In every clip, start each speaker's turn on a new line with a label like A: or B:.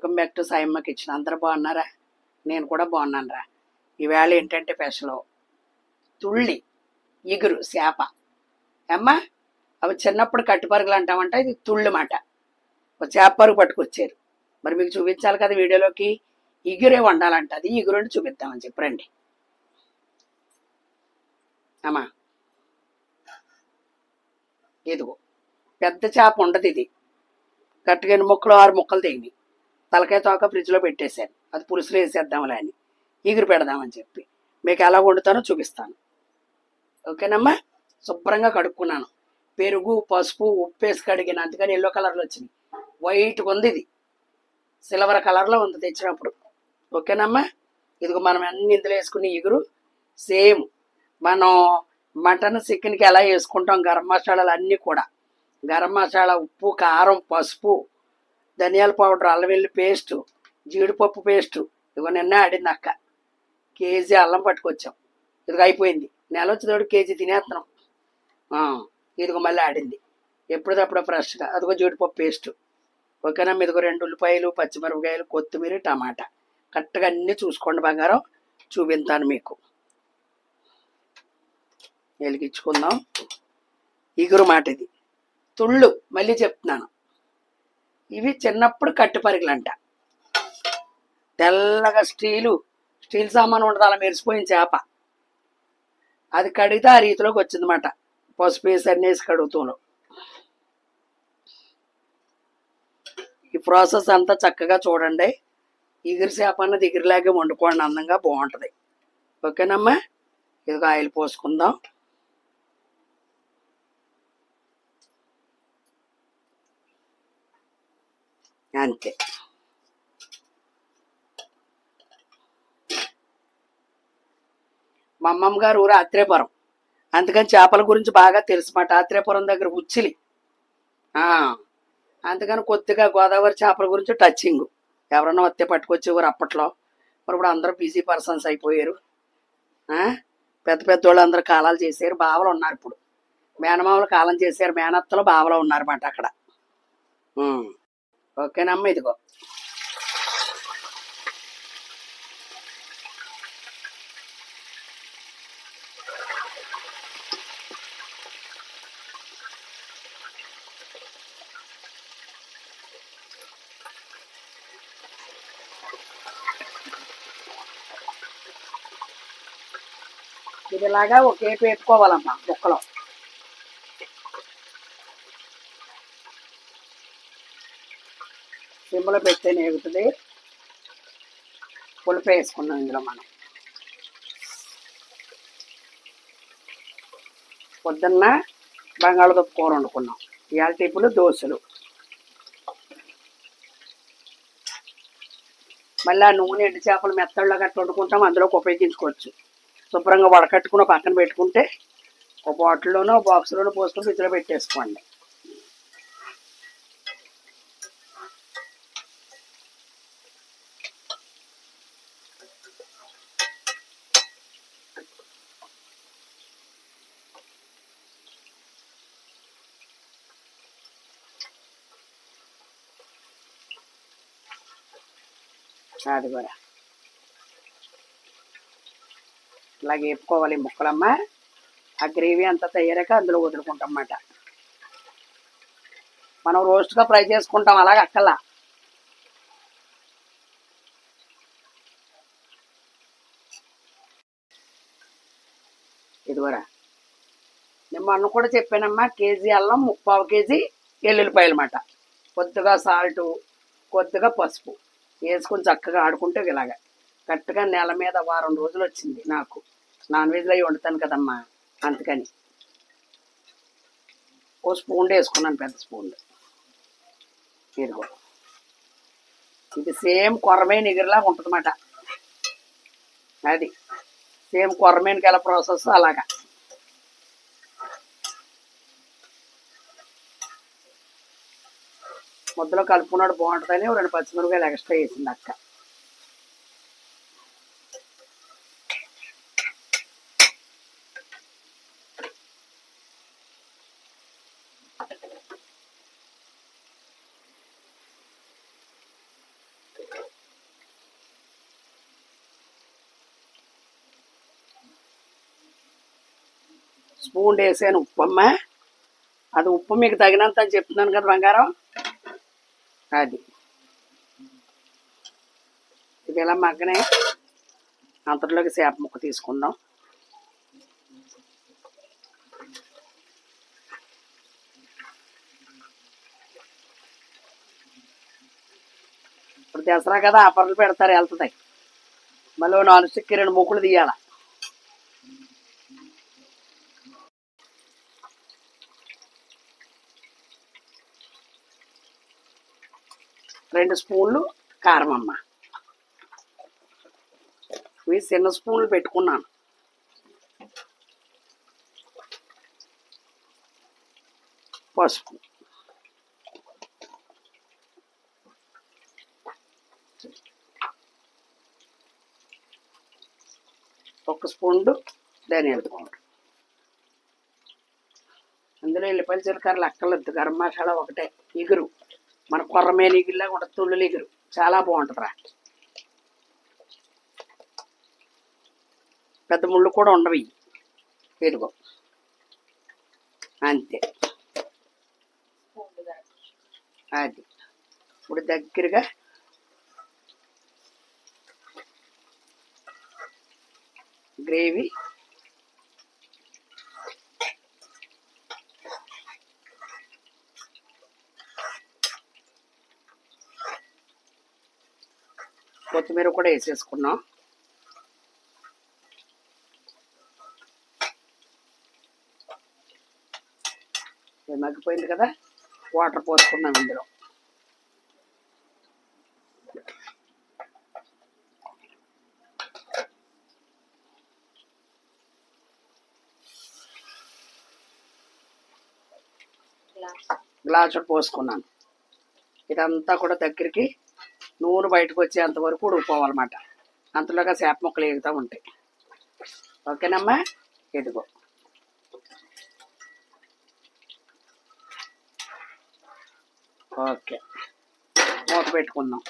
A: Welcome back to Sayamma kitchen. అందరూ బాగున్నారా? నేను కూడా బాగున్నాను రా. ఈవేళ ఏంటంటే స్పెషల్ తుళ్ళి ఇగురు చేప. అమ్మా అవి చిన్నప్పుడు కట్టుపరుగులు అంటామంట, ఇది తుళ్ళు మాట. ఒక చేప పరుగు పట్టుకొచ్చారు. మరి మీకు చూపించాలి కదా వీడియోలోకి. ఇగురే వండాలంట, అది ఇగురుని చూపిద్దామని చెప్పండి. అమ్మా ఇదిగో పెద్ద చేప ఉండదు, ఇది గట్టిగా 6 ముక్కలు తెగినాయి. తలకాయ తోక ఫ్రిడ్జ్లో పెట్టేశాను, అది పులుసులో వేసేద్దాంలే అని ఇగురు పెడదామని చెప్పి. మీకు ఎలా వండుతానో చూపిస్తాను, ఓకేనమ్మా. శుభ్రంగా కడుక్కున్నాను, పెరుగు పసుపు ఉప్పు వేసి కడిగిన, అందుకని ఎల్లో కలర్లో వచ్చింది. వైట్గా ఉంది, ఇది సిల్వర్ కలర్లో ఉంది తెచ్చినప్పుడు, ఓకేనమ్మా. ఇదిగో మనం అన్ని ఇందులో వేసుకుని ఇగురు సేమ్ మనం మటన్ చికెన్కి ఎలా వేసుకుంటాం, గరం మసాలాలు అన్నీ కూడా. గరం మసాలా, ఉప్పు కారం పసుపు ధనియాల పౌడర్ అల్లం వెల్లుల్లి పేస్టు జీడిపప్పు పేస్టు. ఇదిగో నిన్న ఆడింది అక్క, కేజీ అల్లం పట్టుకొచ్చాం. ఇదిగో అయిపోయింది, నెల వచ్చేటప్పుడు కేజీ తినేస్తున్నాం. ఇదిగో మళ్ళీ ఆడింది ఎప్పుడప్పుడు ఫ్రెష్గా. అదిగో జీడిపప్పు పేస్టు, ఓకేనా. ఇదిగో 2 ఉల్లిపాయలు పచ్చిమిరపకాయలు కొత్తిమీర టమాటా. కరెక్ట్గా అన్నీ చూసుకోండి బంగారం, చూపిస్తాను మీకు. వెలిగించుకుందాం. ఇగురు మాట ఇది, తుళ్ళు. మళ్ళీ చెప్తున్నాను, ఇవి చిన్నప్పుడు కట్టుపరుగులంట. తెల్లగా స్టీల్ సామాను ఉండదు, అలా మెరిసిపోయిన చేప. అది కడిగితే ఆ రీతిలోకి వచ్చిందన్నమాట. పసుపు వేసి అన్నీ వేసి కడుగుతూను. ఈ ప్రాసెస్ అంతా చక్కగా చూడండి. ఇగురు చేప అన్నది ఇగురులాగే వండుకోండి, అందంగా బాగుంటుంది, ఓకేనమ్మా. ఇదిగో ఆయిల్ పోసుకుందాం. అంతే. మా అమ్మమ్మ గారు ఊరు ఆత్రేయపురం, అందుకని చేపల గురించి బాగా తెలుసు మాట. ఆత్రేయపురం దగ్గర ఉచ్చిలి, అందుకని కొద్దిగా గోదావరి చేపల గురించి టచింగ్. ఎవరన్నా వస్తే పట్టుకొచ్చేవారు అప్పట్లో. మరి ఇప్పుడు అందరూ బిజీ పర్సన్స్ అయిపోయారు. పెద్ద పెద్ద వాళ్ళు అందరూ కాలాలు చేశారు, బావలు ఉన్నారు ఇప్పుడు. మేనమామలు కాలం చేశారు, మేనత్తలు బావలు ఉన్నారన్నమాట అక్కడ. ఓకేనమ్మ. ఇదిగో ఇది ఇలాగా ఒకేపు వేపుకోవాలమ్మా ముక్కలో. సిమ్లో పెడితే నేగుతుంది. పులుపు వేసుకున్నాం ఇందులో మనం. పొద్దున్న బంగాళదుంప కూర వండుకున్నాం, ఇవాళ టిప్పులు దోశలు. మళ్ళీ ఆ నూనె ఎండు చేపలు మెత్తళ్ళలో గట్ట వండుకుంటాం, అందులోకి ఉపయోగించుకోవచ్చు. శుభ్రంగా వడకట్టుకుని పక్కన పెట్టుకుంటే ఒక బాటిల్లోనో బాక్స్లోనో పోసుకొని ఫ్రిడ్జ్లో పెట్టేసుకోండి. అది కూడా ఇలాగ వేపుకోవాలి ముక్కలమ్మ. ఆ గ్రేవీ అంతా తయారాక అందులో వదులుకుంటాం అన్నమాట. మనం రోస్ట్గా ఫ్రై చేసుకుంటాం, అలాగే అక్కలా. ఇదిగోరా, నేను మొన్న కూడా చెప్పానమ్మా, కేజీ అల్లం 3/4 కేజీ ఎల్లుల్లిపాయలు అన్నమాట. కొద్దిగా సాల్టు కొద్దిగా పసుపు వేసుకొని చక్కగా ఆడుకుంటే ఇలాగా కరెక్ట్గా నెల మీద వారం రోజులు వచ్చింది నాకు. నాన్ వెజ్లో అవి వండుతాను కదమ్మా, అందుకని ఓ స్పూన్ వేసుకున్నాను, పెద్ద స్పూన్లు. ఇదిగో ఇది సేమ్ కొర్రమేను ఎగురులాగా ఉంటుంది అన్నమాట. అది సేమ్ కొర్రమేనుకి ఎలా ప్రాసెస్ అలాగా. ముద్దలో కలుపుకున్నాడు బాగుంటుందని 2 పచ్చిమిరపకాయలు ఎక్స్ట్రా వేసింది అక్క. స్పూన్ వేసాను ఉప్పు అమ్మ. అది ఉప్పు మీకు తగినంత అని చెప్తున్నాను కదా బంగారం. అది ఇది ఇలా మగ్గనే అంతలోకి చేప ముక్క తీసుకుందాం. ఇప్పుడు దసరా కదా ఆఫర్లు పెడతారు, వెళ్తున్నాయి. మళ్ళీ 4 స్టిక్కి 2 ముక్కులు తీయాల. రెండు స్పూన్లు కారం అమ్మ. ఇవి చిన్న స్పూన్లు పెట్టుకున్నాను. పసుపు, ఒక స్పూన్లు ధనియాల పౌడర్. అందులో ఎల్లిపాయలు జీలకర్రలు అక్కర్లేదు. గరం మసాలా ఒకటే. ఇగురు మన కొర్రమేని ఇగురులాగా ఉంటుంది, తుళ్ళులు ఇగురు చాలా బాగుంటుందిరా. పెద్ద ముళ్ళు కూడా ఉండవు. ఇదిగో అంతే. అది ఇప్పుడు దగ్గరగా గ్రేవీ కొత్తిమీర కూడా వేసేసుకున్నాం. మగ్గిపోయింది కదా, వాటర్ పోసుకున్నాం ఇందులో. గ్లాసు పోసుకున్నాను. ఇదంతా కూడా దగ్గరికి నూనె బయటకు వచ్చేంత వరకు ఉడికిపోవాలన్నమాట. అంతలోగా చేప ముక్కలు ఎగుతూ ఉంటాయి. ఓకేనమ్మా. ఇదిగో ఓకే, మూత పెట్టుకుందాం.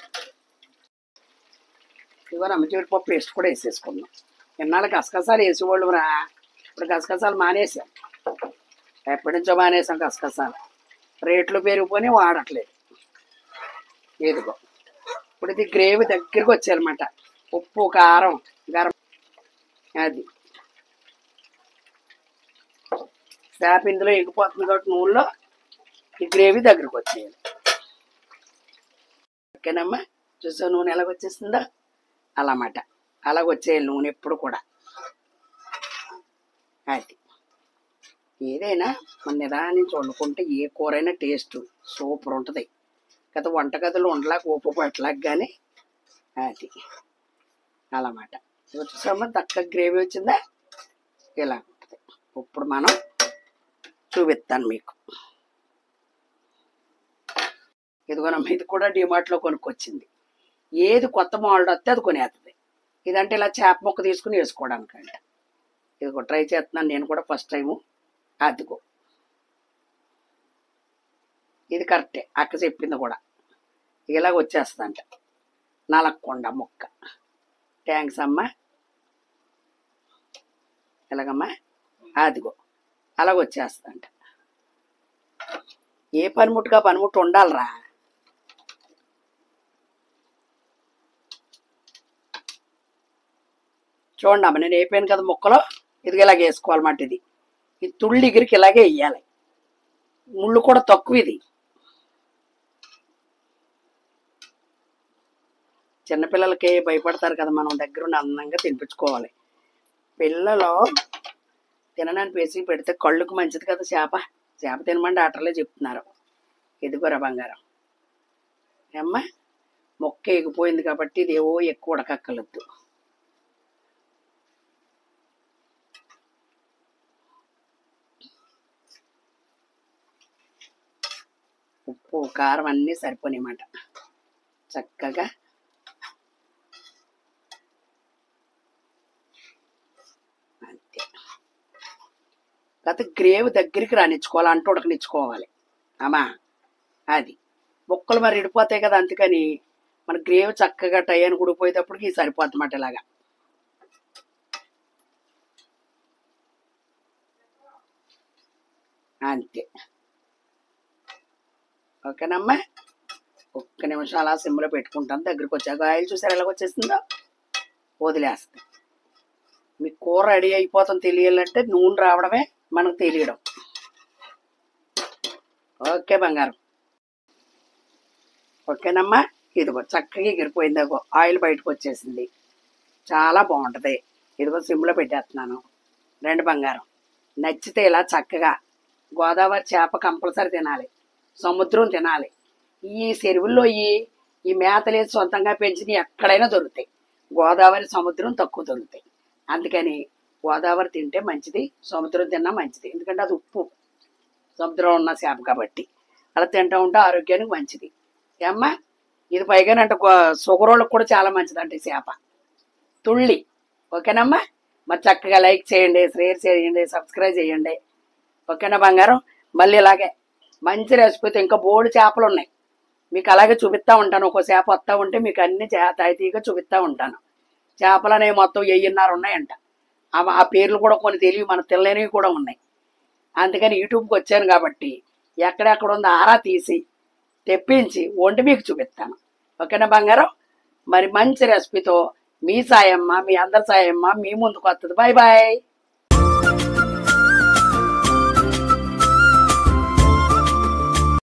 A: ఇదిగో జీడిపప్పు పేస్ట్ కూడా వేసేసుకుందాం. ఇన్నాళ్ళు గసగసాలు వేసేవాళ్ళు రా, ఇప్పుడు గసగసాలు మానేసాం. ఎప్పటి నుంచో మానేసాం గసగసాలు. రేట్లు పెరిగిపోయి వాడట్లేదు. ఇదిగో ఇప్పుడు ఇది గ్రేవీ దగ్గరికి వచ్చాయన్నమాట. ఉప్పు, కారం, గరం, అది చేప ఇందులో ఎగిపోతుంది కాబట్టి నూనెలో ఈ గ్రేవీ దగ్గరికి వచ్చేయాలి. ఓకేనమ్మా. చూసా నూనె ఎలాగొచ్చేస్తుందో అలామాట. అలాగొచ్చేయాలి నూనె ఎప్పుడు కూడా. అది ఏదైనా మన నిదానించి వండుకుంటే ఏ కూరైనా టేస్ట్ సూపర్ ఉంటుంది కదా. వంటగదులు ఉండలాక ఉప్పు పట్టలాక కానీ అది అలామాట. చూసామా దక్క గ్రేవీ వచ్చిందా, ఇలా ఉంటుంది. ఇప్పుడు మనం చూపిస్తాను మీకు. ఇదిగోనమ్మా, ఇది కూడా డిమార్ట్లో కొనుక్కొచ్చింది. ఏది కొత్త మోడల్ వస్తే అది కొనేస్తుంది. ఇదంటే ఇలా చేప ముక్క తీసుకుని వేసుకోవడానికంట. ఇదిగో ట్రై చేస్తున్నాను నేను కూడా ఫస్ట్ టైము. అదిగో ఇది కరెక్టే, అక్క చెప్పింది కూడా. ఇలాగ వచ్చేస్తుందంట నలక్కొండ ముక్క. థ్యాంక్స్ అమ్మా. ఎలాగమ్మా, అదిగో అలాగ వచ్చేస్తుందంట. ఏ పనిముట్టుగా పనిముట్టు ఉండాలిరా. చూడండి అమ్మ, నేను వేపాను కదా ముక్కలో. ఇది ఇలాగ వేసుకోవాలన్నమాట. ఇది ఈ తుళ్ళి ఎగిరికి ఇలాగే వేయాలి. ముళ్ళు కూడా తక్కువ. ఇది చిన్నపిల్లలకి భయపడతారు కదా, మనం దగ్గరుండి అందంగా తినిపించుకోవాలి. పిల్లలు తినడానికి వేసి పెడితే కళ్ళుకు మంచిది కదా. చేప తినమని డాక్టర్లే చెప్తున్నారు. ఎదుగురా బంగారం. అమ్మ మొక్క ఎగిపోయింది కాబట్టి ఇది ఏవో ఎక్కువ ఉడకక్కలొద్దు. ఉప్పు, కారం అన్నీ సరిపోనమాట చక్కగా. అంతే. కాకపోతే గ్రేవీ దగ్గరికి రానిచ్చుకోవాలి, అంటూ ఉడకనిచ్చుకోవాలి అమ్మా. అది ముక్కలు మరి ఇడిపోతాయి కదా, అందుకని మన గ్రేవీ చక్కగా టయానికి ఉడిపోయేటప్పటికి సరిపోద్ది అన్నమాట. ఇలాగా అంతే. ఓకేనమ్మా, ఒక్క నిమిషం అలా సిమ్లో పెట్టుకుంటాను. దగ్గరికి వచ్చాక ఆయిల్ చూసారు ఎలాగొచ్చేసిందో, వదిలేస్తాం. మీకు కూర రెడీ అయిపోతుంది తెలియాలంటే నూనె రావడమే మనకు తెలియడం. ఓకే బంగారం. ఓకేనమ్మా, ఇదిగో చక్కగా ఎగిరిపోయిందాగో ఆయిల్ బయటకు వచ్చేసింది. చాలా బాగుంటుంది. ఇదిగో సిమ్లో పెట్టేస్తున్నాను. రెండు బంగారం, నచ్చితే ఇలా చక్కగా గోదావరి చేప కంపల్సరీ తినాలి, సముద్రం తినాలి. ఈ చెరువుల్లో ఈ మేతలేసి సొంతంగా పెంచినవి ఎక్కడైనా దొరుకుతాయి. గోదావరి సముద్రం తక్కువ దొరుకుతాయి. అందుకని గోదావరి తింటే మంచిది, సముద్రం తిన్నా మంచిది. ఎందుకంటే అది ఉప్పు, సముద్రం ఉన్న చేప కాబట్టి అలా తింటూ ఉంటే ఆరోగ్యానికి మంచిది. ఏమ్మా, ఇది పైగానంట షుగర్ వాళ్ళకి కూడా చాలా మంచిదంట ఈ చేప, తుళ్ళి. ఓకేనమ్మా, మరి చక్కగా లైక్ చేయండి, షేర్ చేయండి, సబ్స్క్రైబ్ చేయండి. ఓకేనా బంగారం? మళ్ళీ ఇలాగే మంచి రెసిపీతో ఇంకా బోర్డు చేపలు ఉన్నాయి, మీకు అలాగే చూపిస్తూ ఉంటాను. ఒక్కో చేప వస్తూ ఉంటే మీకు అన్ని తాయితీగా చూపిస్తూ ఉంటాను. చేపలు అనేవి మొత్తం 1000 ఉన్నాయంట. ఆ పేర్లు కూడా కొన్ని తెలివి, మన తెల్లనివి కూడా ఉన్నాయి. అందుకని యూట్యూబ్కి వచ్చాను కాబట్టి ఎక్కడెక్కడ ఉందో ఆరా తీసి తెప్పించి వండి మీకు చూపిస్తాను. ఓకేనా బంగారం? మరి మంచి రెసిపీతో మీ సాయమ్మ, మీ అందరి సాయమ్మ మీ ముందుకు వస్తుంది. Bye bye.